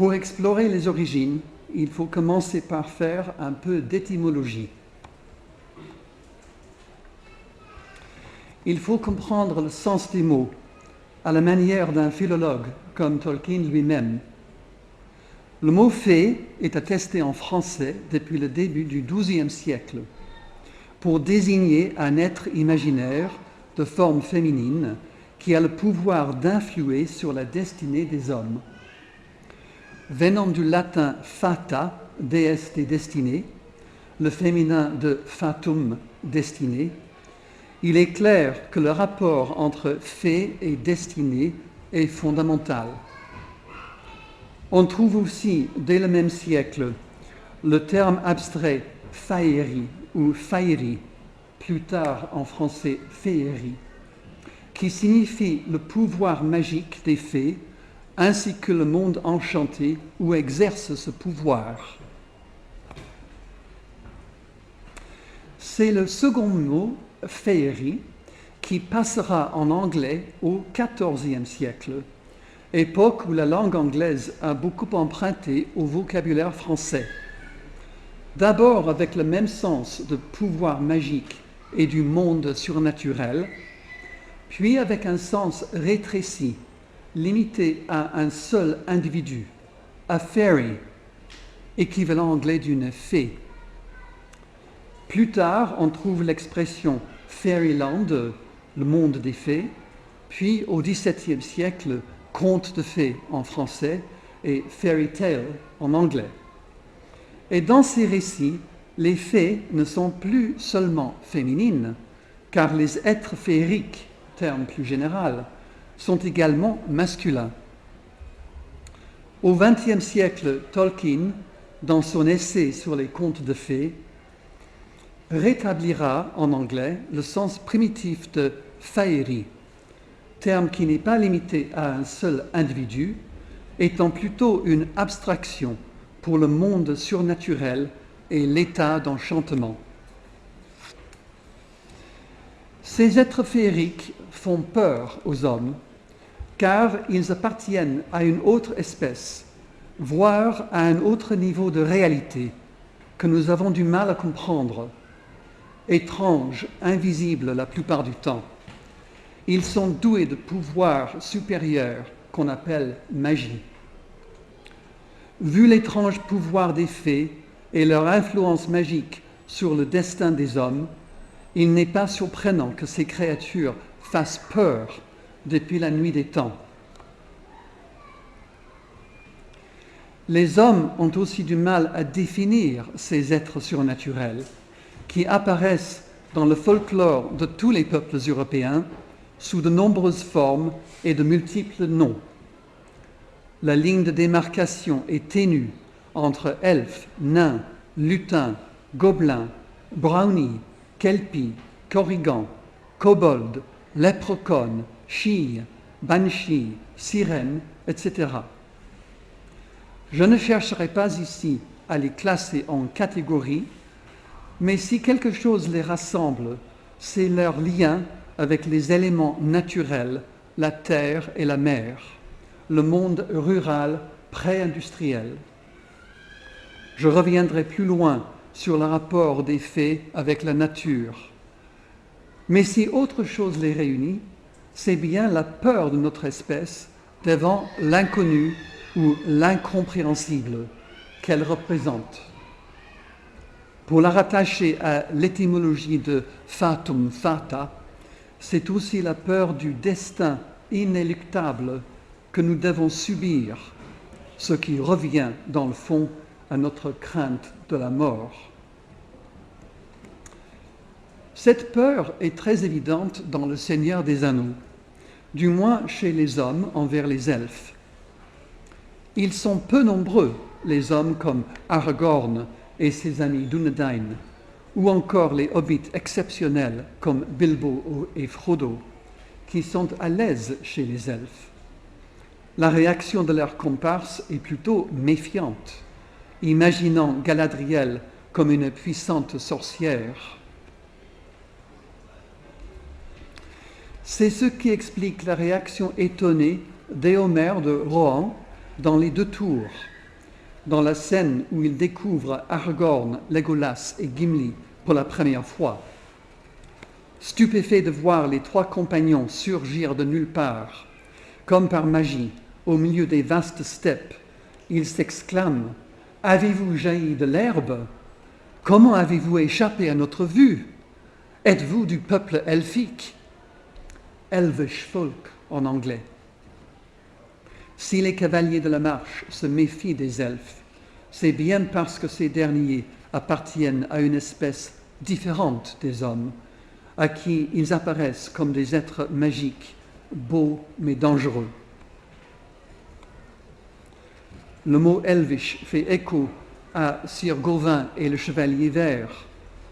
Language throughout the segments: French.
Pour explorer les origines, il faut commencer par faire un peu d'étymologie. Il faut comprendre le sens des mots, à la manière d'un philologue comme Tolkien lui-même. Le mot fée est attesté en français depuis le début du XIIe siècle pour désigner un être imaginaire de forme féminine qui a le pouvoir d'influer sur la destinée des hommes. Venant du latin fata, déesse des destinées, le féminin de fatum, destinée, il est clair que le rapport entre fée et destinée est fondamental. On trouve aussi, dès le même siècle, le terme abstrait faerie ou faerie, plus tard en français féerie, qui signifie le pouvoir magique des fées ainsi que le monde enchanté où exerce ce pouvoir. C'est le second mot, féerie, qui passera en anglais au XIVe siècle, époque où la langue anglaise a beaucoup emprunté au vocabulaire français. D'abord avec le même sens de pouvoir magique et du monde surnaturel, puis avec un sens rétréci, limité à un seul individu, a fairy, équivalent anglais d'une fée. Plus tard, on trouve l'expression fairyland, le monde des fées, puis au XVIIe siècle, conte de fées en français et fairy tale en anglais. Et dans ces récits, les fées ne sont plus seulement féminines, car les êtres féeriques, terme plus général, sont également masculins. Au XXe siècle, Tolkien, dans son essai sur les contes de fées, rétablira en anglais le sens primitif de faerie, terme qui n'est pas limité à un seul individu, étant plutôt une abstraction pour le monde surnaturel et l'état d'enchantement. Ces êtres féeriques font peur aux hommes, car ils appartiennent à une autre espèce, voire à un autre niveau de réalité que nous avons du mal à comprendre, étranges, invisibles la plupart du temps. Ils sont doués de pouvoirs supérieurs qu'on appelle magie. Vu l'étrange pouvoir des fées et leur influence magique sur le destin des hommes, il n'est pas surprenant que ces créatures fassent peur depuis la nuit des temps. Les hommes ont aussi du mal à définir ces êtres surnaturels qui apparaissent dans le folklore de tous les peuples européens sous de nombreuses formes et de multiples noms. La ligne de démarcation est ténue entre elfes, nains, lutins, gobelins, brownies, kelpies, korrigans, kobolds, léprechauns, chilles, banshees, sirènes, etc. Je ne chercherai pas ici à les classer en catégories, mais si quelque chose les rassemble, c'est leur lien avec les éléments naturels, la terre et la mer, le monde rural pré-industriel. Je reviendrai plus loin sur le rapport des fées avec la nature. Mais si autre chose les réunit, c'est bien la peur de notre espèce devant l'inconnu ou l'incompréhensible qu'elle représente. Pour la rattacher à l'étymologie de fatum, fata, c'est aussi la peur du destin inéluctable que nous devons subir, ce qui revient dans le fond à notre crainte de la mort. Cette peur est très évidente dans le Seigneur des Anneaux, du moins chez les hommes envers les elfes. Ils sont peu nombreux, les hommes comme Aragorn et ses amis Dúnedain, ou encore les hobbits exceptionnels comme Bilbo et Frodo, qui sont à l'aise chez les elfes. La réaction de leurs comparses est plutôt méfiante, imaginant Galadriel comme une puissante sorcière. C'est ce qui explique la réaction étonnée d'Éomer de Rohan dans les deux tours, dans la scène où il découvre Aragorn, Legolas et Gimli pour la première fois. Stupéfait de voir les trois compagnons surgir de nulle part, comme par magie, au milieu des vastes steppes, il s'exclame « Avez-vous jailli de l'herbe? Comment avez-vous échappé à notre vue? Êtes-vous du peuple elfique ?» Elvish folk en anglais. Si les cavaliers de la marche se méfient des elfes, c'est bien parce que ces derniers appartiennent à une espèce différente des hommes, à qui ils apparaissent comme des êtres magiques, beaux mais dangereux. Le mot elvish fait écho à Sir Gawain et le Chevalier Vert,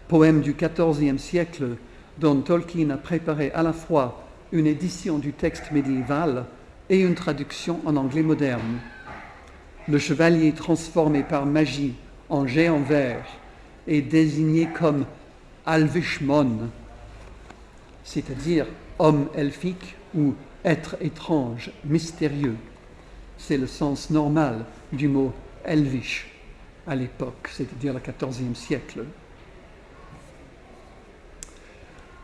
poème du XIVe siècle dont Tolkien a préparé à la fois une édition du texte médiéval et une traduction en anglais moderne. Le chevalier transformé par magie en géant vert est désigné comme Alvishmon, c'est-à-dire homme elfique ou être étrange, mystérieux. C'est le sens normal du mot elvish à l'époque, c'est-à-dire le XIVe siècle.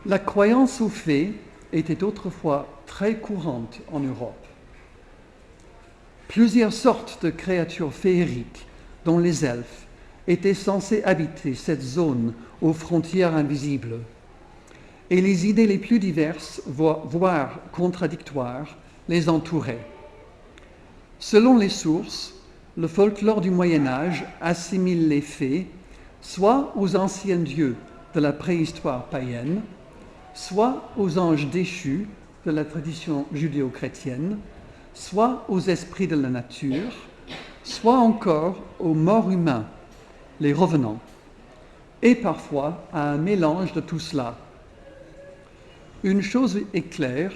La croyance aux fées était autrefois très courante en Europe. Plusieurs sortes de créatures féeriques, dont les elfes, étaient censés habiter cette zone aux frontières invisibles. Et les idées les plus diverses, voire contradictoires, les entouraient. Selon les sources, le folklore du Moyen-Âge assimile les fées soit aux anciens dieux de la préhistoire païenne, soit aux anges déchus de la tradition judéo-chrétienne, soit aux esprits de la nature, soit encore aux morts humains, les revenants, et parfois à un mélange de tout cela. Une chose est claire,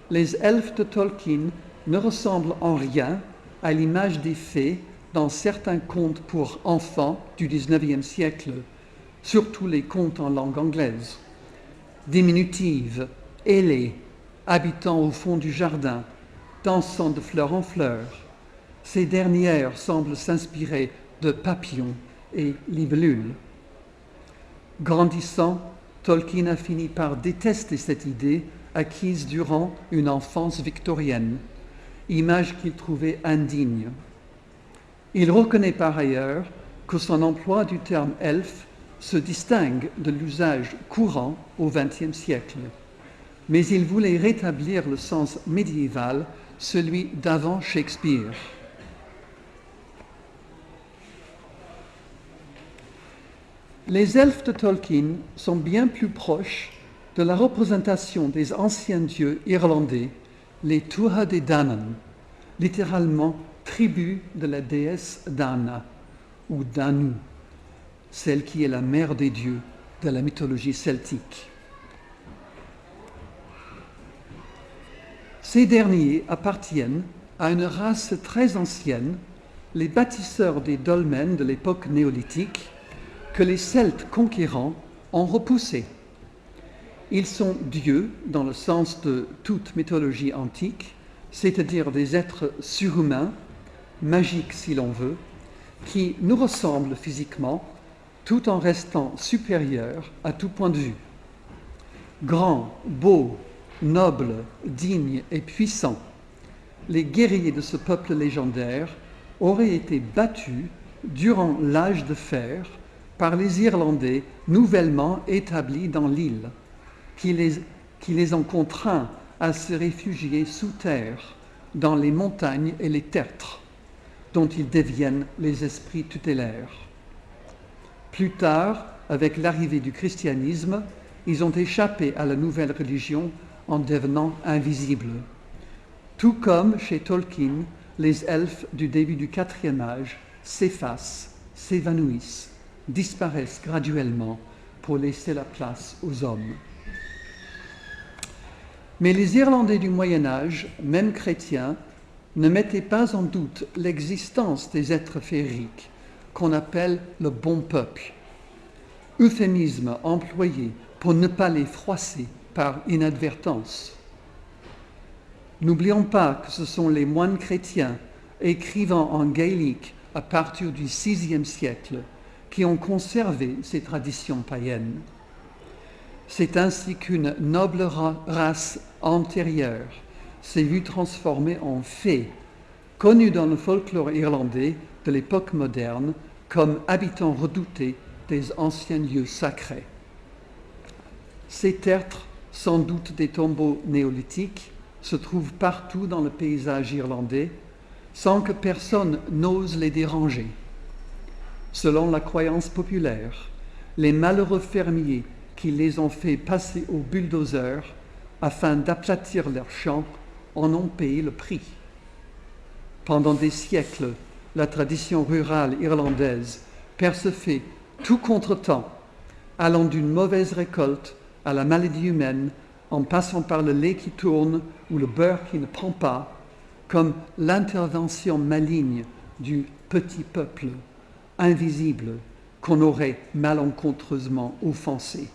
les elfes de Tolkien ne ressemblent en rien à l'image des fées dans certains contes pour enfants du XIXe siècle, surtout les contes en langue anglaise. Diminutives, ailées, habitant au fond du jardin, dansant de fleur en fleur. Ces dernières semblent s'inspirer de papillons et libellules. Grandissant, Tolkien a fini par détester cette idée acquise durant une enfance victorienne, image qu'il trouvait indigne. Il reconnaît par ailleurs que son emploi du terme elfe se distingue de l'usage courant au XXe siècle, mais il voulait rétablir le sens médiéval, celui d'avant Shakespeare. Les elfes de Tolkien sont bien plus proches de la représentation des anciens dieux irlandais, les Tuatha Dé Danann, littéralement tribu de la déesse Dana ou Danu, celle qui est la mère des dieux de la mythologie celtique. Ces derniers appartiennent à une race très ancienne, les bâtisseurs des dolmens de l'époque néolithique, que les Celtes conquérants ont repoussés. Ils sont dieux dans le sens de toute mythologie antique, c'est-à-dire des êtres surhumains, magiques si l'on veut, qui nous ressemblent physiquement tout en restant supérieurs à tout point de vue. Grands, beaux, nobles, dignes et puissants, les guerriers de ce peuple légendaire auraient été battus durant l'âge de fer par les Irlandais nouvellement établis dans l'île, qui les ont contraints à se réfugier sous terre, dans les montagnes et les tertres, dont ils deviennent les esprits tutélaires. Plus tard, avec l'arrivée du christianisme, ils ont échappé à la nouvelle religion en devenant invisibles. Tout comme chez Tolkien, les elfes du début du IVe âge s'effacent, s'évanouissent, disparaissent graduellement pour laisser la place aux hommes. Mais les Irlandais du Moyen Âge, même chrétiens, ne mettaient pas en doute l'existence des êtres féeriques, qu'on appelle le bon peuple, euphémisme employé pour ne pas les froisser par inadvertance. N'oublions pas que ce sont les moines chrétiens, écrivant en gaélique à partir du VIe siècle, qui ont conservé ces traditions païennes. C'est ainsi qu'une noble race antérieure s'est vue transformée en fée, connue dans le folklore irlandais de l'époque moderne comme habitant redouté des anciens lieux sacrés. Ces tertres, sans doute des tombeaux néolithiques, se trouvent partout dans le paysage irlandais sans que personne n'ose les déranger. Selon la croyance populaire, les malheureux fermiers qui les ont fait passer au bulldozer afin d'aplatir leurs champs en ont payé le prix. Pendant des siècles, la tradition rurale irlandaise percevait tout contretemps, allant d'une mauvaise récolte à la maladie humaine, en passant par le lait qui tourne ou le beurre qui ne prend pas, comme l'intervention maligne du petit peuple, invisible, qu'on aurait malencontreusement offensé.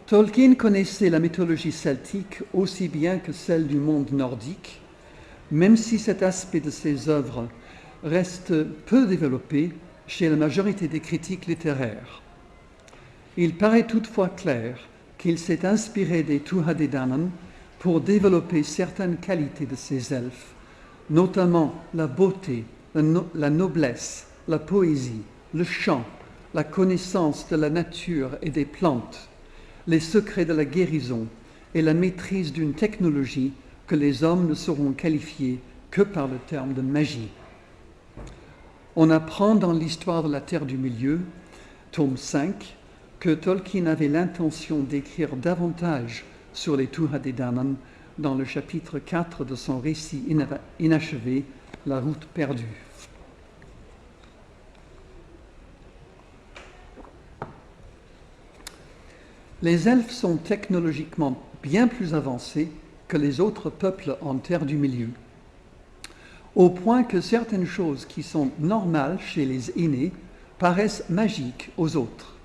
Tolkien connaissait la mythologie celtique aussi bien que celle du monde nordique, même si cet aspect de ses œuvres reste peu développé chez la majorité des critiques littéraires. Il paraît toutefois clair qu'il s'est inspiré des Tuatha Dé Danann pour développer certaines qualités de ces elfes, notamment la beauté, la noblesse, la poésie, le chant, la connaissance de la nature et des plantes, les secrets de la guérison et la maîtrise d'une technologie que les hommes ne sauront qualifier que par le terme de magie. On apprend dans l'histoire de la Terre du Milieu, tome 5, que Tolkien avait l'intention d'écrire davantage sur les Tuatha Dé Danann dans le chapitre 4 de son récit inachevé, La route perdue. Les elfes sont technologiquement bien plus avancés que les autres peuples en Terre du Milieu, au point que certaines choses qui sont normales chez les aînés paraissent magiques aux autres.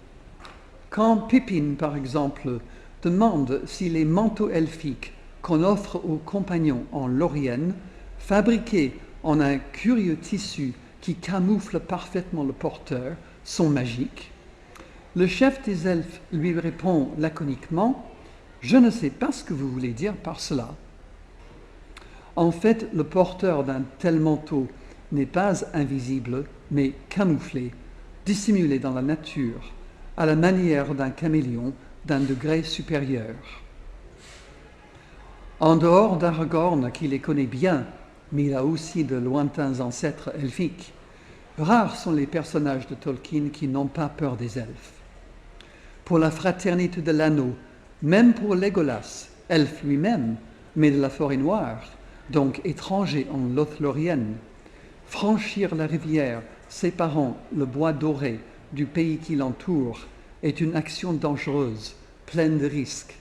Quand Pippin, par exemple, demande si les manteaux elfiques qu'on offre aux compagnons en Lorien, fabriqués en un curieux tissu qui camoufle parfaitement le porteur, sont magiques, le chef des elfes lui répond laconiquement « Je ne sais pas ce que vous voulez dire par cela ». En fait, le porteur d'un tel manteau n'est pas invisible, mais camouflé, dissimulé dans la nature, à la manière d'un caméléon d'un degré supérieur. En dehors d'Aragorn, qui les connaît bien, mais il a aussi de lointains ancêtres elfiques, rares sont les personnages de Tolkien qui n'ont pas peur des elfes. Pour la fraternité de l'anneau, même pour Legolas, elfe lui-même, mais de la forêt noire, donc étranger en Lothlorien, franchir la rivière séparant le bois doré du pays qui l'entoure est une action dangereuse, pleine de risques.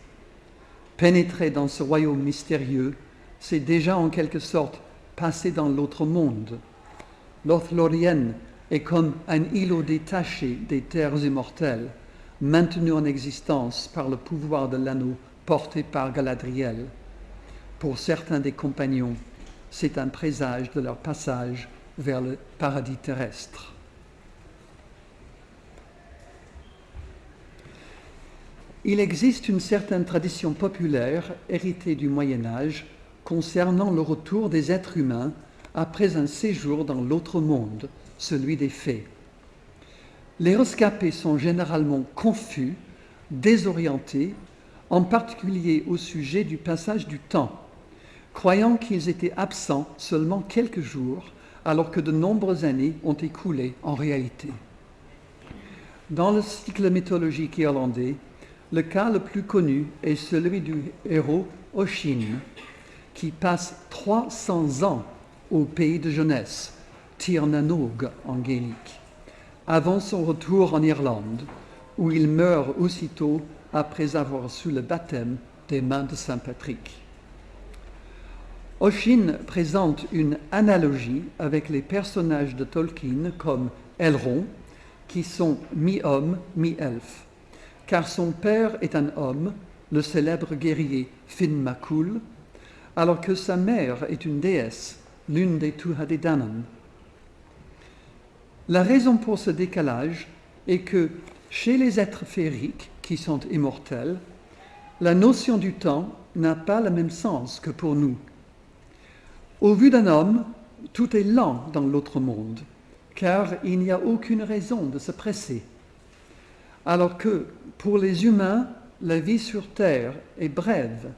Pénétrer dans ce royaume mystérieux, c'est déjà en quelque sorte passer dans l'autre monde. Lothlorien est comme un îlot détaché des terres immortelles, maintenu en existence par le pouvoir de l'anneau porté par Galadriel. Pour certains des compagnons, c'est un présage de leur passage vers le paradis terrestre. Il existe une certaine tradition populaire héritée du Moyen Âge concernant le retour des êtres humains après un séjour dans l'autre monde, celui des fées. Les rescapés sont généralement confus, désorientés, en particulier au sujet du passage du temps, croyant qu'ils étaient absents seulement quelques jours, alors que de nombreuses années ont écoulé en réalité. Dans le cycle mythologique irlandais, le cas le plus connu est celui du héros Oisin, qui passe 300 ans au pays de jeunesse, Tir na nOg en gaélique, avant son retour en Irlande, où il meurt aussitôt après avoir reçu le baptême des mains de Saint Patrick. Oisin présente une analogie avec les personnages de Tolkien comme Elrond, qui sont mi-homme, mi-elfe, car son père est un homme le célèbre guerrier Finn McCool, alors que sa mère est une déesse, l'une des Tuatha-Dé-Danann. La raison pour ce décalage est que chez les êtres féeriques, qui sont immortels, la notion du temps n'a pas le même sens que pour nous. Au vu d'un homme, tout est lent dans l'autre monde, car il n'y a aucune raison de se presser. Alors que pour les humains, la vie sur Terre est brève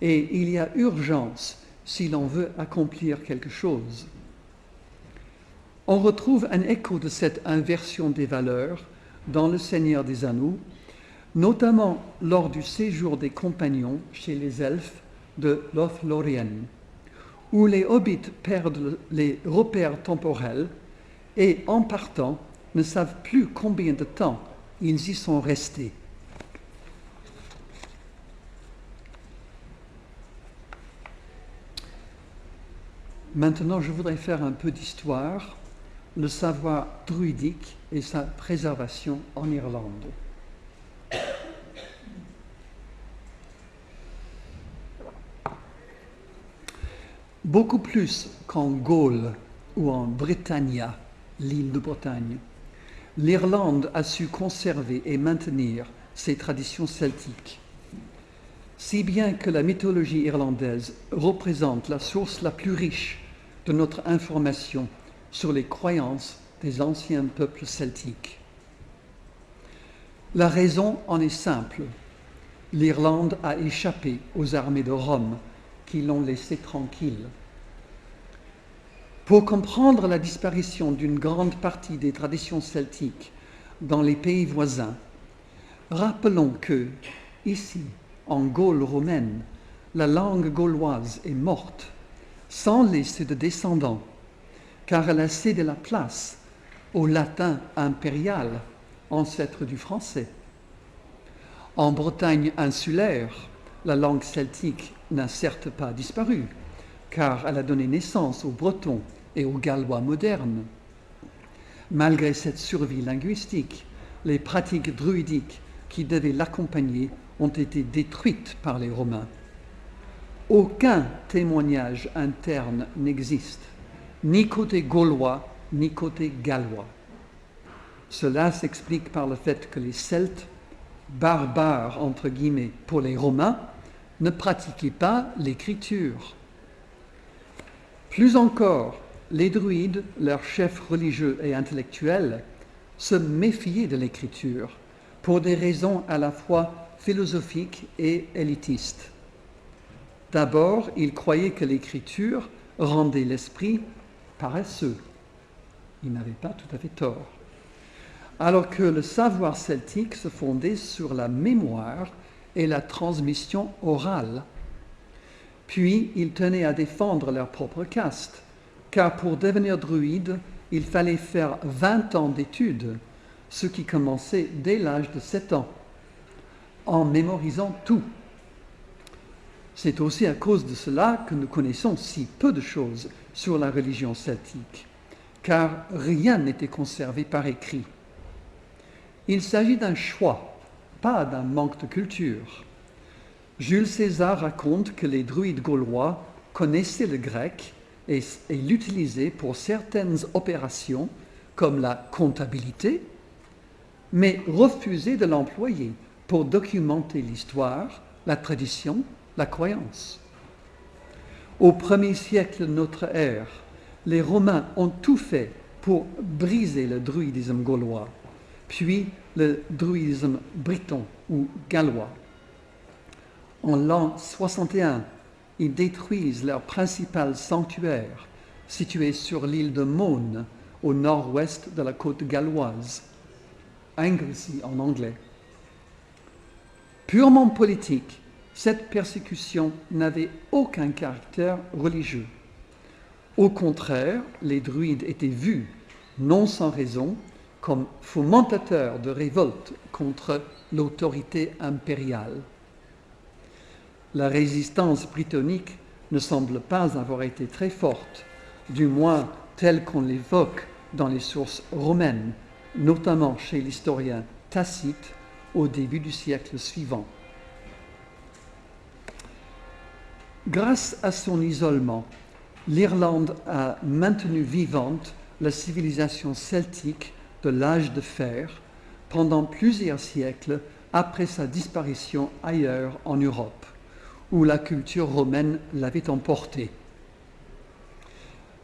et il y a urgence si l'on veut accomplir quelque chose. On retrouve un écho de cette inversion des valeurs dans Le Seigneur des Anneaux, notamment lors du séjour des compagnons chez les elfes de Lothlórien, où les hobbits perdent les repères temporels et, en partant, ne savent plus combien de temps ils y sont restés. Maintenant, je voudrais faire un peu d'histoire, le savoir druidique et sa préservation en Irlande. Beaucoup plus qu'en Gaule ou en Britannia, l'île de Bretagne, l'Irlande a su conserver et maintenir ses traditions celtiques, si bien que la mythologie irlandaise représente la source la plus riche de notre information sur les croyances des anciens peuples celtiques. La raison en est simple. L'Irlande a échappé aux armées de Rome qui l'ont laissé tranquille. Pour comprendre la disparition d'une grande partie des traditions celtiques dans les pays voisins, rappelons que, ici, en Gaule romaine, la langue gauloise est morte, sans laisser de descendants, car elle a cédé la place au latin impérial, ancêtre du français. En Bretagne insulaire, la langue celtique n'a certes pas disparu, car elle a donné naissance aux Bretons et aux Gallois modernes. Malgré cette survie linguistique, les pratiques druidiques qui devaient l'accompagner ont été détruites par les Romains. Aucun témoignage interne n'existe, ni côté gaulois, ni côté gallois. Cela s'explique par le fait que les Celtes, barbares entre guillemets pour les Romains, ne pratiquaient pas l'écriture. Plus encore, les druides, leurs chefs religieux et intellectuels, se méfiaient de l'écriture pour des raisons à la fois philosophiques et élitistes. D'abord, ils croyaient que l'écriture rendait l'esprit paresseux. Ils n'avaient pas tout à fait tort. Alors que le savoir celtique se fondait sur la mémoire et la transmission orale. Puis, ils tenaient à défendre leur propre caste, car pour devenir druide, il fallait faire 20 ans d'études, ce qui commençait dès l'âge de 7 ans, en mémorisant tout. C'est aussi à cause de cela que nous connaissons si peu de choses sur la religion celtique, car rien n'était conservé par écrit. Il s'agit d'un choix, pas d'un manque de culture. Jules César raconte que les druides gaulois connaissaient le grec et l'utilisaient pour certaines opérations, comme la comptabilité, mais refusaient de l'employer pour documenter l'histoire, la tradition, la croyance. Au 1er siècle de notre ère, les Romains ont tout fait pour briser le druidisme gaulois, puis le druidisme breton ou gallois. En l'an 61, ils détruisent leur principal sanctuaire, situé sur l'île de Maune, au nord-ouest de la côte galloise, Anglesey en anglais. Purement politique, cette persécution n'avait aucun caractère religieux. Au contraire, les druides étaient vus, non sans raison, comme fomentateurs de révolte contre l'autorité impériale. La résistance britannique ne semble pas avoir été très forte, du moins telle qu'on l'évoque dans les sources romaines, notamment chez l'historien Tacite au début du siècle suivant. Grâce à son isolement, l'Irlande a maintenu vivante la civilisation celtique de l'âge de fer pendant plusieurs siècles après sa disparition ailleurs en Europe, où la culture romaine l'avait emportée.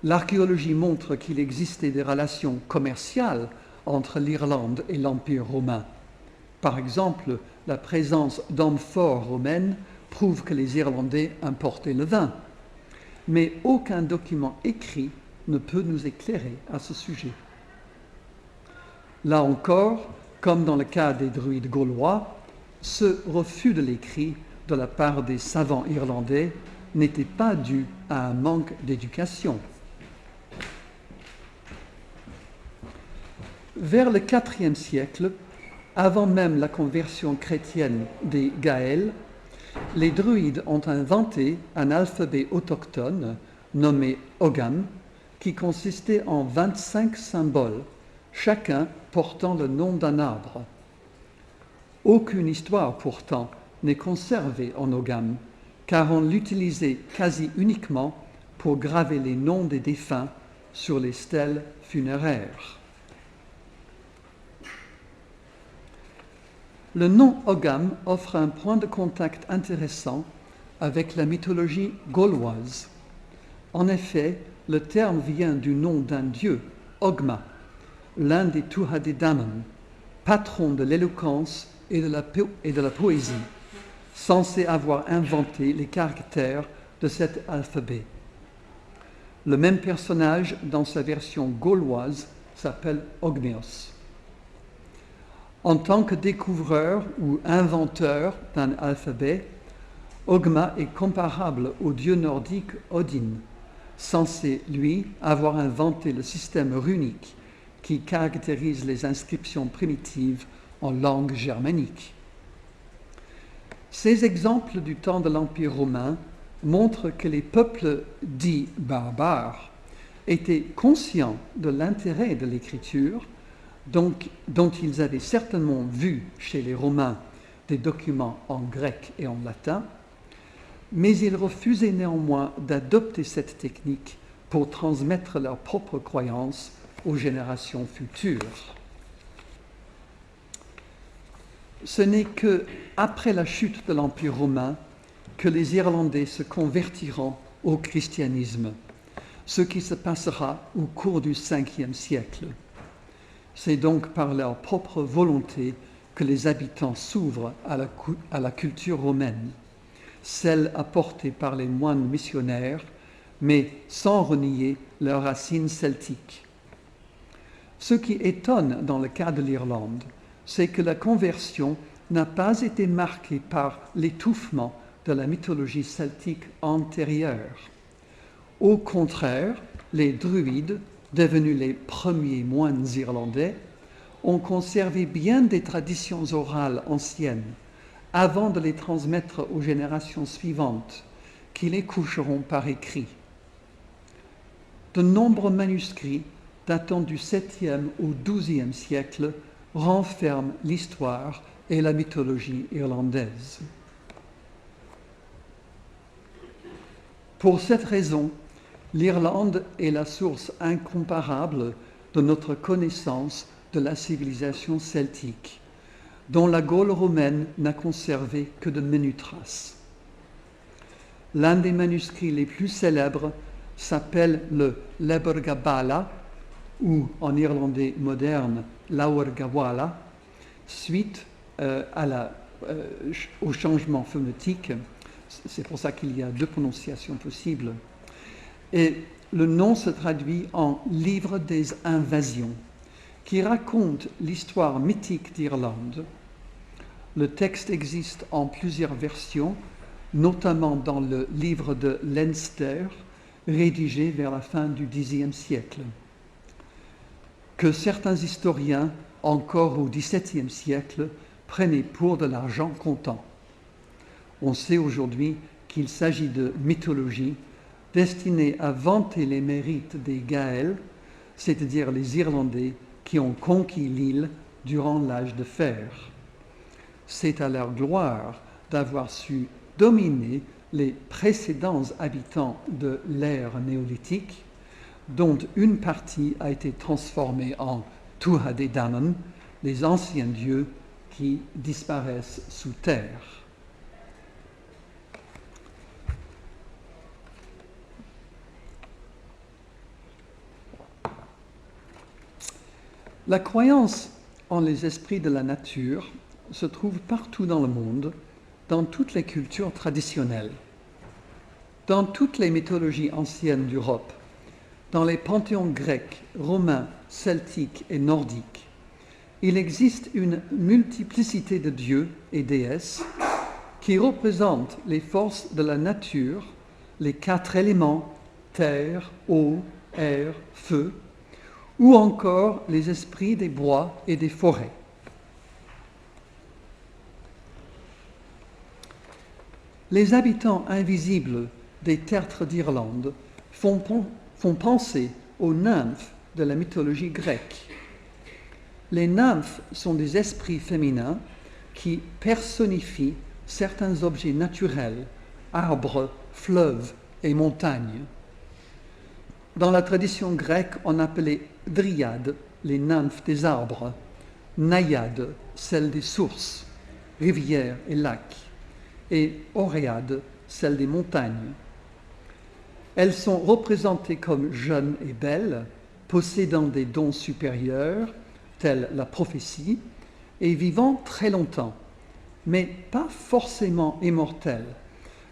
L'archéologie montre qu'il existait des relations commerciales entre l'Irlande et l'Empire romain. Par exemple, la présence d'amphores romaines prouve que les Irlandais importaient le vin. Mais aucun document écrit ne peut nous éclairer à ce sujet. Là encore, comme dans le cas des druides gaulois, ce refus de l'écrit de la part des savants irlandais n'était pas dû à un manque d'éducation. Vers le IVe siècle, avant même la conversion chrétienne des Gaëls, les druides ont inventé un alphabet autochtone nommé Ogham, qui consistait en 25 symboles, chacun portant le nom d'un arbre. Aucune histoire pourtant n'est conservée en Ogham, car on l'utilisait quasi uniquement pour graver les noms des défunts sur les stèles funéraires. Le nom Ogham offre un point de contact intéressant avec la mythologie gauloise. En effet, le terme vient du nom d'un dieu, Ogma, l'un des Tuatha-Dé-Danann, patron de l'éloquence et de la poésie, censé avoir inventé les caractères de cet alphabet. Le même personnage, dans sa version gauloise, s'appelle Ogneos. En tant que découvreur ou inventeur d'un alphabet, Ogma est comparable au dieu nordique Odin, censé, lui, avoir inventé le système runique qui caractérise les inscriptions primitives en langue germanique. Ces exemples du temps de l'Empire romain montrent que les peuples dits barbares étaient conscients de l'intérêt de l'écriture, dont ils avaient certainement vu chez les Romains des documents en grec et en latin, mais ils refusaient néanmoins d'adopter cette technique pour transmettre leurs propres croyances aux générations futures. Ce n'est qu'après la chute de l'Empire romain que les Irlandais se convertiront au christianisme, ce qui se passera au cours du Ve siècle. C'est donc par leur propre volonté que les habitants s'ouvrent à la culture romaine, celle apportée par les moines missionnaires, mais sans renier leurs racines celtiques. Ce qui étonne dans le cas de l'Irlande, c'est que la conversion n'a pas été marquée par l'étouffement de la mythologie celtique antérieure. Au contraire, les druides, devenus les premiers moines irlandais, ont conservé bien des traditions orales anciennes avant de les transmettre aux générations suivantes, qui les coucheront par écrit. De nombreux manuscrits datant du 7e au 12e siècle renferment l'histoire et la mythologie irlandaise. Pour cette raison, l'Irlande est la source incomparable de notre connaissance de la civilisation celtique, dont la Gaule romaine n'a conservé que de menues traces. L'un des manuscrits les plus célèbres s'appelle le Lebergabala, ou en irlandais moderne, Laurgawala, suite au changement phonétique. C'est pour ça qu'il y a deux prononciations possibles. Et le nom se traduit en Livre des invasions, qui raconte l'histoire mythique d'Irlande. Le texte existe en plusieurs versions, notamment dans le livre de Leinster, rédigé vers la fin du Xe siècle, que certains historiens, encore au XVIIe siècle, prenaient pour de l'argent comptant. On sait aujourd'hui qu'il s'agit de mythologie destinée à vanter les mérites des Gaëls, c'est-à-dire les Irlandais qui ont conquis l'île durant l'âge de fer. C'est à leur gloire d'avoir su dominer les précédents habitants de l'ère néolithique, dont une partie a été transformée en Tuhadedannen, les anciens dieux qui disparaissent sous terre. La croyance en les esprits de la nature se trouve partout dans le monde, dans toutes les cultures traditionnelles, dans toutes les mythologies anciennes d'Europe, dans les panthéons grecs, romains, celtiques et nordiques. Il existe une multiplicité de dieux et déesses qui représentent les forces de la nature, les 4 éléments, terre, eau, air, feu, ou encore les esprits des bois et des forêts. Les habitants invisibles des tertres d'Irlande font penser aux nymphes de la mythologie grecque. Les nymphes sont des esprits féminins qui personnifient certains objets naturels, arbres, fleuves et montagnes. Dans la tradition grecque, on appelait dryades les nymphes des arbres, naïades celles des sources, rivières et lacs, et oréades celles des montagnes. Elles sont représentées comme jeunes et belles, possédant des dons supérieurs, tels la prophétie, et vivant très longtemps, mais pas forcément immortelles,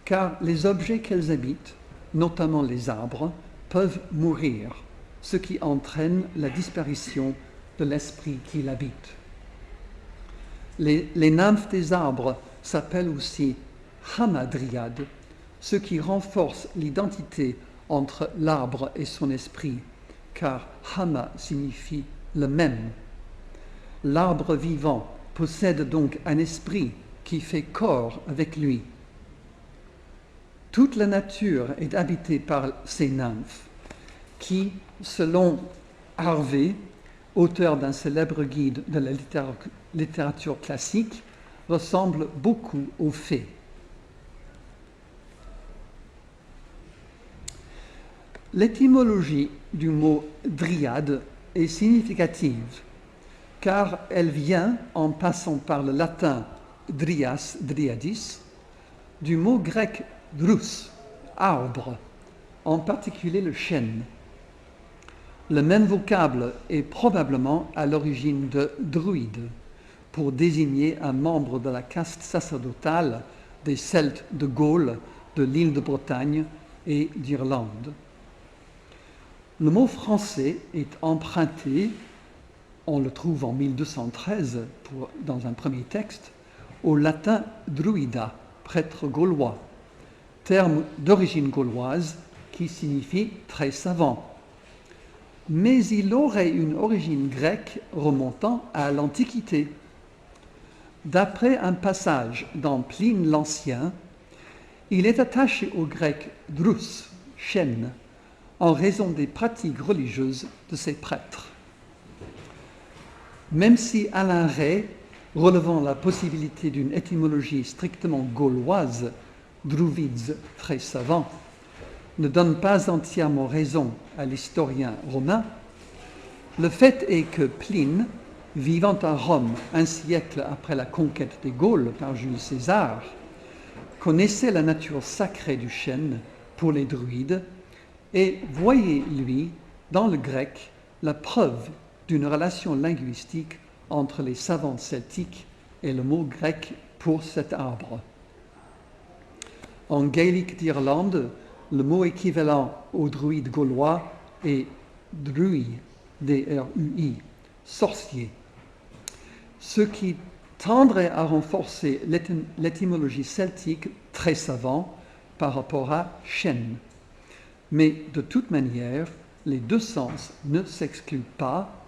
car les objets qu'elles habitent, notamment les arbres, peuvent mourir, ce qui entraîne la disparition de l'esprit qui l'habite. Les nymphes des arbres s'appellent aussi hamadryades, ce qui renforce l'identité entre l'arbre et son esprit, car hama signifie le même. L'arbre vivant possède donc un esprit qui fait corps avec lui. Toute la nature est habitée par ces nymphes, qui, selon Harvey, auteur d'un célèbre guide de la littérature classique, ressemblent beaucoup aux fées. L'étymologie du mot dryade est significative, car elle vient, en passant par le latin dryas, dryadis, du mot grec drus, arbre, en particulier le chêne. Le même vocable est probablement à l'origine de druide, pour désigner un membre de la caste sacerdotale des Celtes de Gaule, de l'île de Bretagne et d'Irlande. Le mot français est emprunté, on le trouve en 1213 dans un premier texte, au latin druida, prêtre gaulois, terme d'origine gauloise qui signifie très savant. Mais il aurait une origine grecque remontant à l'Antiquité. D'après un passage dans Pline l'Ancien, il est attaché au grec drus, chêne, en raison des pratiques religieuses de ses prêtres. Même si Alain Ray, relevant la possibilité d'une étymologie strictement gauloise, druides très savant, ne donne pas entièrement raison à l'historien romain, le fait est que Pline, vivant à Rome un siècle après la conquête des Gaules par Jules César, connaissait la nature sacrée du chêne pour les druides et voyait, lui, dans le grec, la preuve d'une relation linguistique entre les savants celtiques et le mot grec pour cet arbre. En gaélique d'Irlande, le mot équivalent au druide gaulois est drui, D-R-U-I, sorcier, ce qui tendrait à renforcer l'étymologie celtique très savant par rapport à chêne. Mais de toute manière, les deux sens ne s'excluent pas,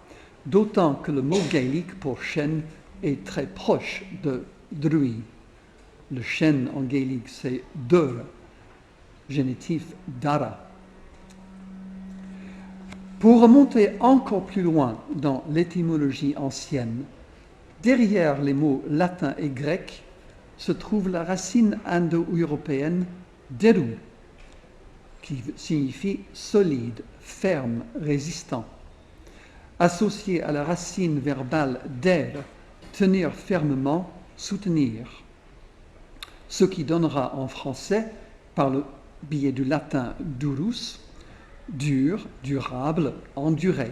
d'autant que le mot gaélique pour chêne est très proche de drui. Le chêne en gaélique, c'est dur, génitif dara. Pour remonter encore plus loin dans l'étymologie ancienne, derrière les mots latins et grecs se trouve la racine indo-européenne Deru, qui signifie solide, ferme, résistant, associé à la racine verbale der, tenir fermement, soutenir, ce qui donnera en français, par le biais du latin durus, dur, durable, enduré.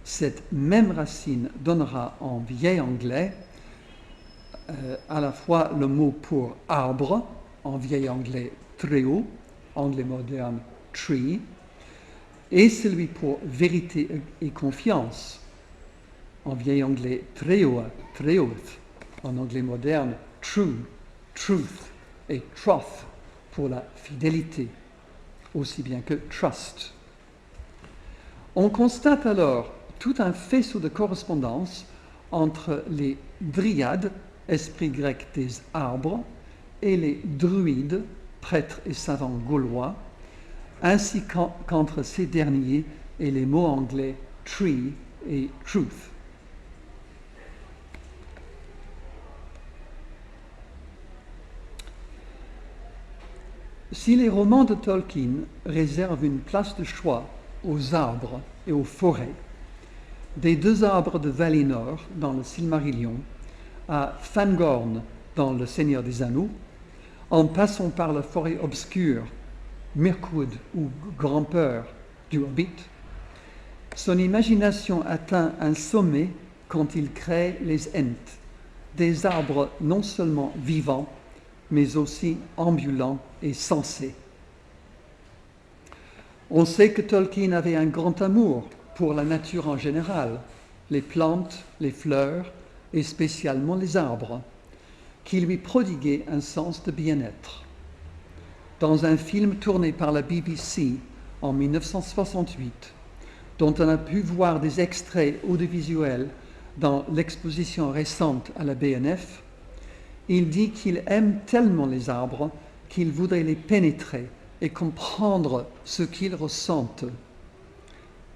Cette même racine donnera en vieil anglais à la fois le mot pour arbre, en vieil anglais treo, anglais moderne tree, et celui pour vérité et confiance, en vieil anglais treoa, treoth, en anglais moderne true, truth, et troth pour la fidélité, aussi bien que trust. On constate alors tout un faisceau de correspondance entre les dryades, esprit grec des arbres, et les druides, prêtres et savants gaulois, ainsi qu'entre ces derniers et les mots anglais tree et truth. Si les romans de Tolkien réservent une place de choix aux arbres et aux forêts, des deux arbres de Valinor dans le Silmarillion à Fangorn dans Le Seigneur des Anneaux, en passant par la forêt obscure, Mirkwood ou Grand-Peur du Hobbit, son imagination atteint un sommet quand il crée les Ents, des arbres non seulement vivants, mais aussi ambulants et sensés. On sait que Tolkien avait un grand amour pour la nature en général, les plantes, les fleurs et spécialement les arbres, qui lui prodiguaient un sens de bien-être. Dans un film tourné par la BBC en 1968, dont on a pu voir des extraits audiovisuels dans l'exposition récente à la BNF, il dit qu'il aime tellement les arbres qu'il voudrait les pénétrer et comprendre ce qu'ils ressentent.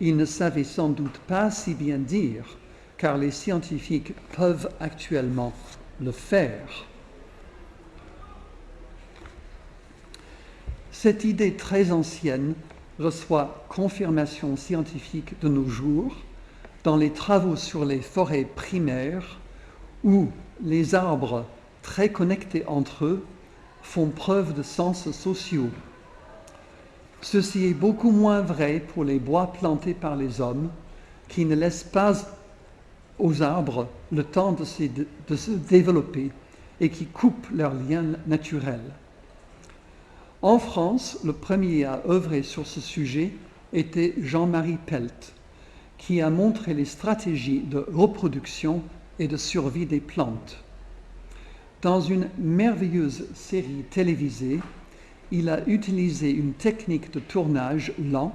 Il ne savait sans doute pas si bien dire, car les scientifiques peuvent actuellement le faire. Cette idée très ancienne reçoit confirmation scientifique de nos jours dans les travaux sur les forêts primaires où les arbres très connectés entre eux font preuve de sens sociaux. Ceci est beaucoup moins vrai pour les bois plantés par les hommes qui ne laissent pas aux arbres le temps de se développer et qui coupent leurs liens naturels. En France, le premier à œuvrer sur ce sujet était Jean-Marie Pelt, qui a montré les stratégies de reproduction et de survie des plantes. Dans une merveilleuse série télévisée, il a utilisé une technique de tournage lent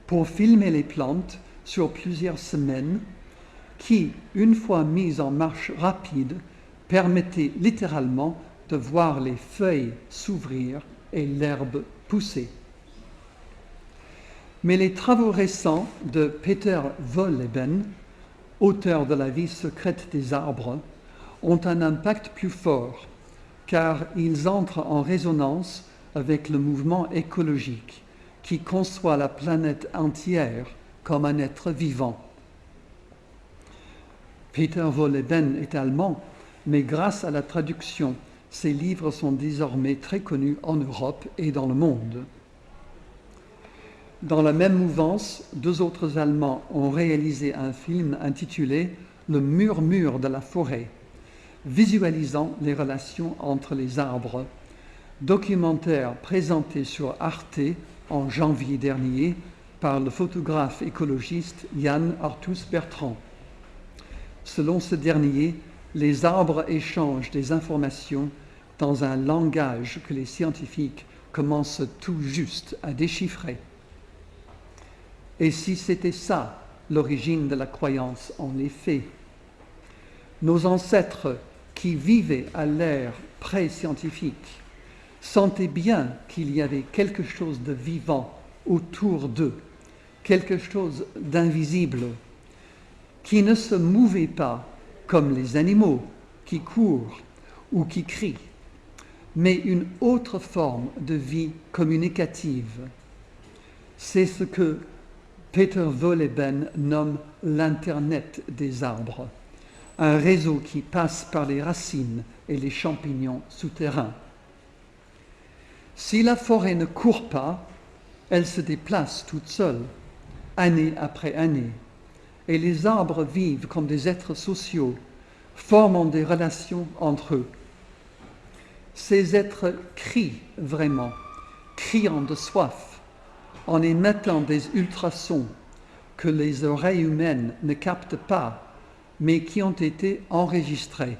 pour filmer les plantes sur plusieurs semaines qui, une fois mises en marche rapide, permettait littéralement de voir les feuilles s'ouvrir et l'herbe pousser. Mais les travaux récents de Peter Wohlleben, auteur de La vie secrète des arbres, ont un impact plus fort, car ils entrent en résonance avec le mouvement écologique qui conçoit la planète entière comme un être vivant. Peter Wohlleben est allemand, mais grâce à la traduction, ses livres sont désormais très connus en Europe et dans le monde. Dans la même mouvance, deux autres Allemands ont réalisé un film intitulé « Le murmure de la forêt », visualisant les relations entre les arbres, documentaire présenté sur Arte en janvier dernier par le photographe écologiste Yann Arthus-Bertrand. Selon ce dernier, les arbres échangent des informations dans un langage que les scientifiques commencent tout juste à déchiffrer. Et si c'était ça, l'origine de la croyance en les fées? Nos ancêtres qui vivaient à l'ère pré-scientifique sentaient bien qu'il y avait quelque chose de vivant autour d'eux, quelque chose d'invisible, qui ne se mouvait pas comme les animaux qui courent ou qui crient, mais une autre forme de vie communicative. C'est ce que Peter Wolleben nomme l'Internet des arbres, un réseau qui passe par les racines et les champignons souterrains. Si la forêt ne court pas, elle se déplace toute seule, année après année, et les arbres vivent comme des êtres sociaux, formant des relations entre eux. Ces êtres crient vraiment, criant de soif, en émettant des ultrasons que les oreilles humaines ne captent pas, mais qui ont été enregistrés.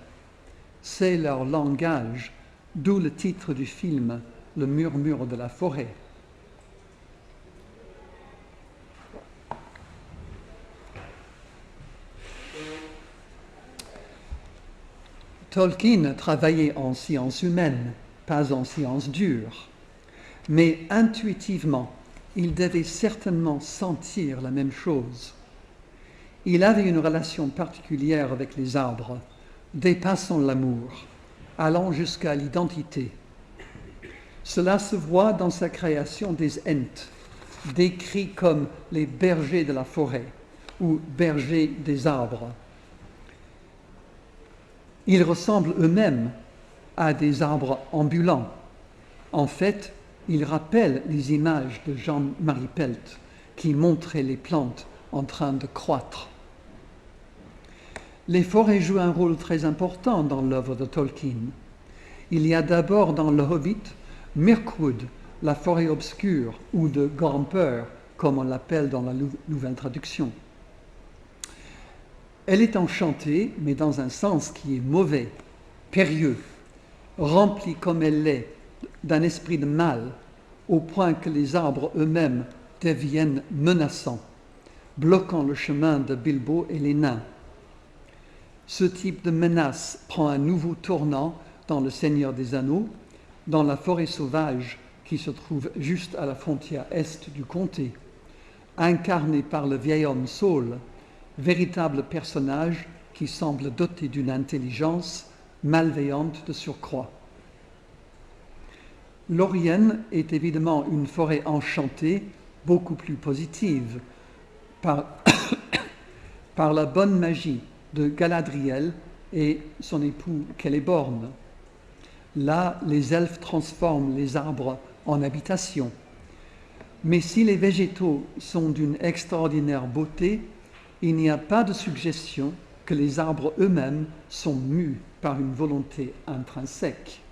C'est leur langage, d'où le titre du film, Le murmure de la forêt. Tolkien travaillait en sciences humaines, pas en sciences dures, mais intuitivement, il devait certainement sentir la même chose. Il avait une relation particulière avec les arbres, dépassant l'amour, allant jusqu'à l'identité. Cela se voit dans sa création des Ents, décrits comme les bergers de la forêt ou bergers des arbres. Ils ressemblent eux-mêmes à des arbres ambulants. En fait, ils rappellent les images de Jean-Marie Pelt qui montraient les plantes en train de croître. Les forêts jouent un rôle très important dans l'œuvre de Tolkien. Il y a d'abord dans Le Hobbit Mirkwood, la forêt obscure, ou de Gramper, comme on l'appelle dans la nouvelle traduction. Elle est enchantée, mais dans un sens qui est mauvais, périlleux, remplie comme elle l'est d'un esprit de mal, au point que les arbres eux-mêmes deviennent menaçants, bloquant le chemin de Bilbo et les nains. Ce type de menace prend un nouveau tournant dans Le Seigneur des Anneaux, dans la forêt sauvage qui se trouve juste à la frontière est du comté, incarné par le vieil homme Saul, véritable personnage qui semble doté d'une intelligence malveillante de surcroît. Lorien est évidemment une forêt enchantée, beaucoup plus positive, par la bonne magie de Galadriel et son époux Celeborn. Là, les elfes transforment les arbres en habitation. Mais si les végétaux sont d'une extraordinaire beauté, il n'y a pas de suggestion que les arbres eux-mêmes sont mus par une volonté intrinsèque.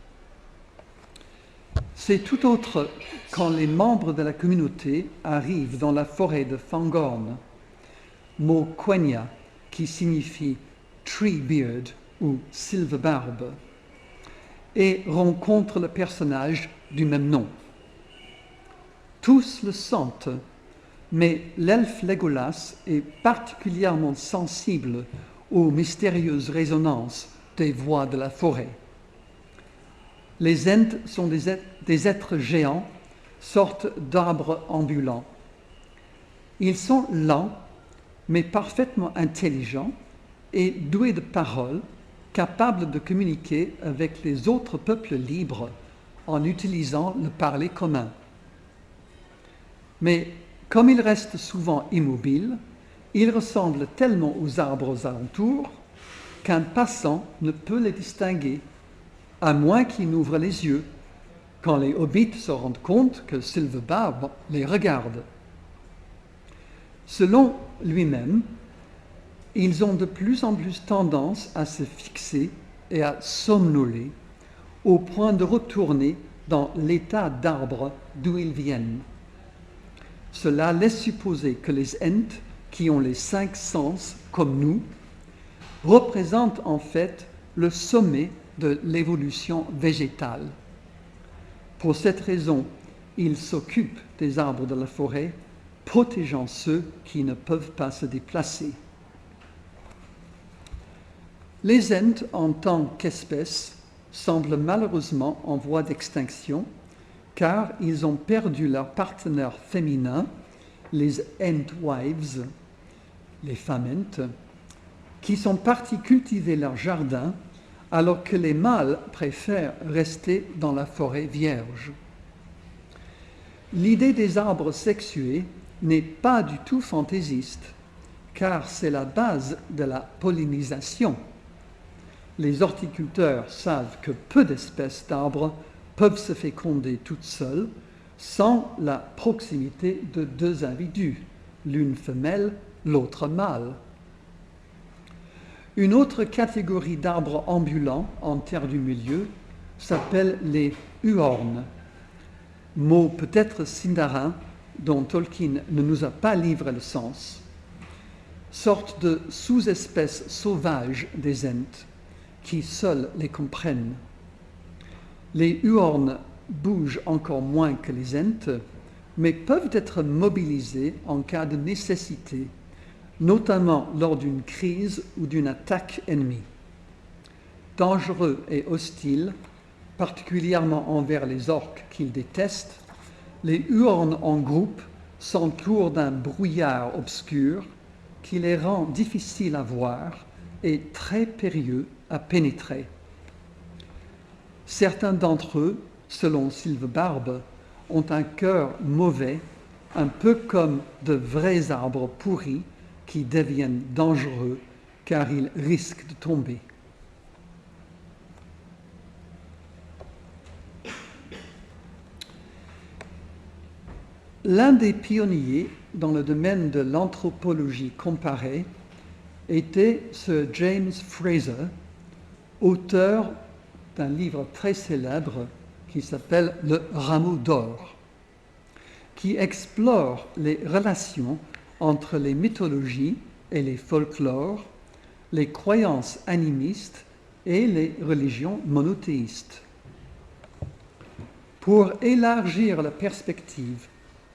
C'est tout autre quand les membres de la communauté arrivent dans la forêt de Fangorn, mot Quenya qui signifie tree beard ou sylve-barbe, et rencontrent le personnage du même nom. Tous le sentent, mais l'elfe Legolas est particulièrement sensible aux mystérieuses résonances des voix de la forêt. Les Ents sont des êtres géants, sortes d'arbres ambulants. Ils sont lents, mais parfaitement intelligents et doués de paroles, capables de communiquer avec les autres peuples libres en utilisant le parler commun. Mais comme ils restent souvent immobiles, ils ressemblent tellement aux arbres aux alentours qu'un passant ne peut les distinguer, à moins qu'il n'ouvre les yeux, quand les hobbits se rendent compte que Sylve-Barbe les regarde. Selon lui-même, ils ont de plus en plus tendance à se fixer et à somnoler, au point de retourner dans l'état d'arbre d'où ils viennent. Cela laisse supposer que les Ents, qui ont les 5 sens comme nous, représentent en fait le sommet de l'évolution végétale. Pour cette raison, ils s'occupent des arbres de la forêt, protégeant ceux qui ne peuvent pas se déplacer. Les Ents, en tant qu'espèce, semblent malheureusement en voie d'extinction, car ils ont perdu leur partenaire féminin, les Entwives, les femmes Ents, qui sont partis cultiver leur jardin alors que les mâles préfèrent rester dans la forêt vierge. L'idée des arbres sexués n'est pas du tout fantaisiste, car c'est la base de la pollinisation. Les horticulteurs savent que peu d'espèces d'arbres peuvent se féconder toutes seules sans la proximité de deux individus, l'une femelle, l'autre mâle. Une autre catégorie d'arbres ambulants en terre du milieu s'appelle les huornes, mot peut-être sindarin dont Tolkien ne nous a pas livré le sens, sorte de sous-espèce sauvage des ents qui seuls les comprennent. Les huornes bougent encore moins que les ents, mais peuvent être mobilisés en cas de nécessité, notamment lors d'une crise ou d'une attaque ennemie. Dangereux et hostiles, particulièrement envers les orques qu'ils détestent, les huornes en groupe s'entourent d'un brouillard obscur qui les rend difficiles à voir et très périlleux à pénétrer. Certains d'entre eux, selon Sylvebarbe, ont un cœur mauvais, un peu comme de vrais arbres pourris qui deviennent dangereux car ils risquent de tomber. L'un des pionniers dans le domaine de l'anthropologie comparée était Sir James Frazer, auteur d'un livre très célèbre qui s'appelle Le Rameau d'or, qui explore les relations entre les mythologies et les folklores, les croyances animistes et les religions monothéistes. Pour élargir la perspective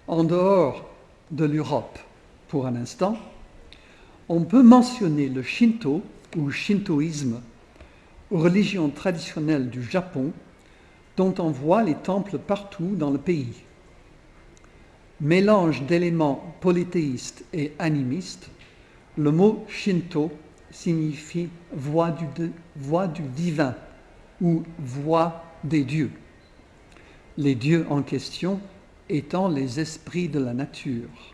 en dehors de l'Europe pour un instant, on peut mentionner le Shinto ou shintoïsme, religion traditionnelle du Japon, dont on voit les temples partout dans le pays. Mélange d'éléments polythéistes et animistes, le mot Shinto signifie voix du divin ou voix des dieux. Les dieux en question étant les esprits de la nature.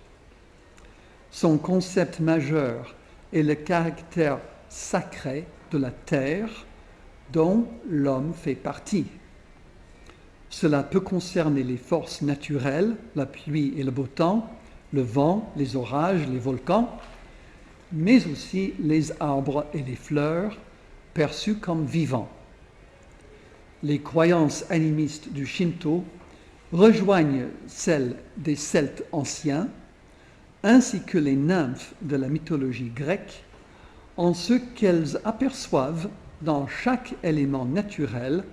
Son concept majeur est le caractère sacré de la terre dont l'homme fait partie. Cela peut concerner les forces naturelles, la pluie et le beau temps, le vent, les orages, les volcans, mais aussi les arbres et les fleurs perçus comme vivants. Les croyances animistes du Shinto rejoignent celles des Celtes anciens, ainsi que les nymphes de la mythologie grecque, en ce qu'elles aperçoivent dans chaque élément naturel,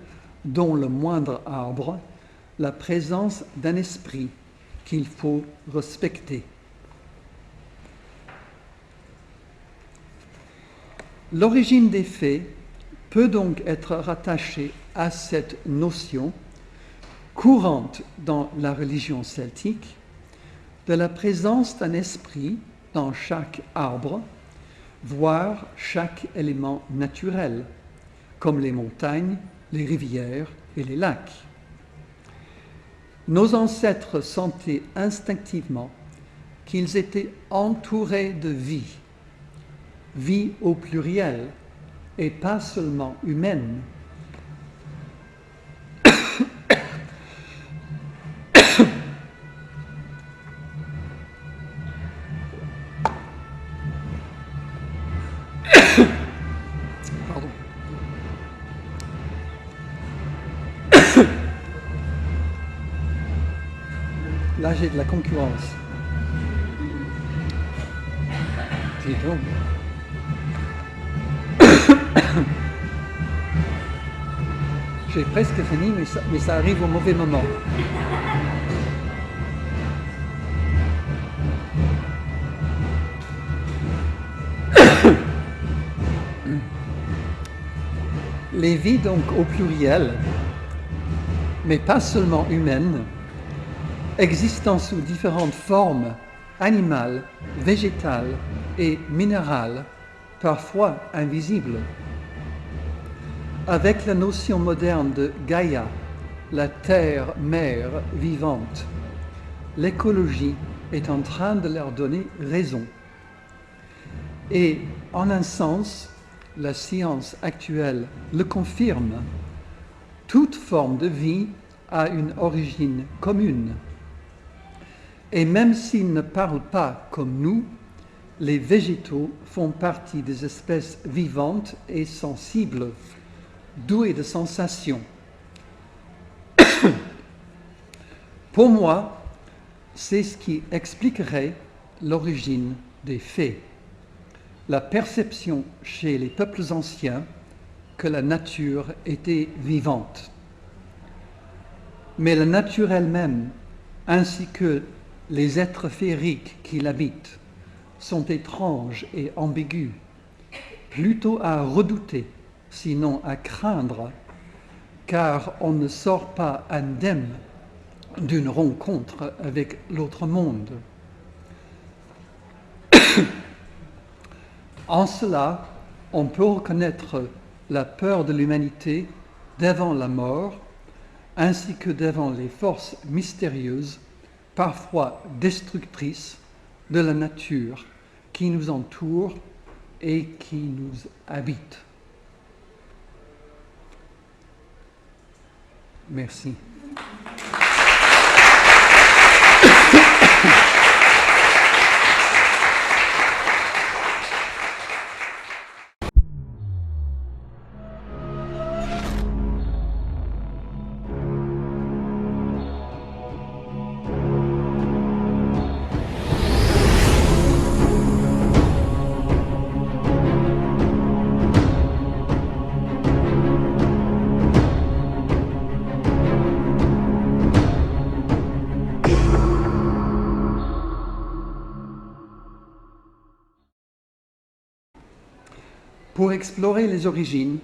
dont le moindre arbre, la présence d'un esprit qu'il faut respecter. L'origine des fées peut donc être rattachée à cette notion courante dans la religion celtique de la présence d'un esprit dans chaque arbre, voire chaque élément naturel, comme les montagnes, les rivières et les lacs. Nos ancêtres sentaient instinctivement qu'ils étaient entourés de vie, vie au pluriel, et pas seulement humaine. Pardon. Là, j'ai de la concurrence. Dis donc. J'ai presque fini, mais ça arrive au mauvais moment. Les vies donc au pluriel, mais pas seulement humaines, existant sous différentes formes, animales, végétales et minérales, parfois invisibles. Avec la notion moderne de Gaïa, la terre-mère vivante, l'écologie est en train de leur donner raison. Et en un sens, la science actuelle le confirme. Toute forme de vie a une origine commune. Et même s'ils ne parlent pas comme nous, les végétaux font partie des espèces vivantes et sensibles, douées de sensations. Pour moi, c'est ce qui expliquerait l'origine des fées, la perception chez les peuples anciens que la nature était vivante. Mais la nature elle-même, ainsi que les êtres féeriques qui l'habitent, sont étranges et ambigus, plutôt à redouter, sinon à craindre, car on ne sort pas indemne d'une rencontre avec l'autre monde. En cela, on peut reconnaître la peur de l'humanité devant la mort, ainsi que devant les forces mystérieuses, parfois destructrices, de la nature qui nous entoure et qui nous habite. Merci. Pour explorer les origines,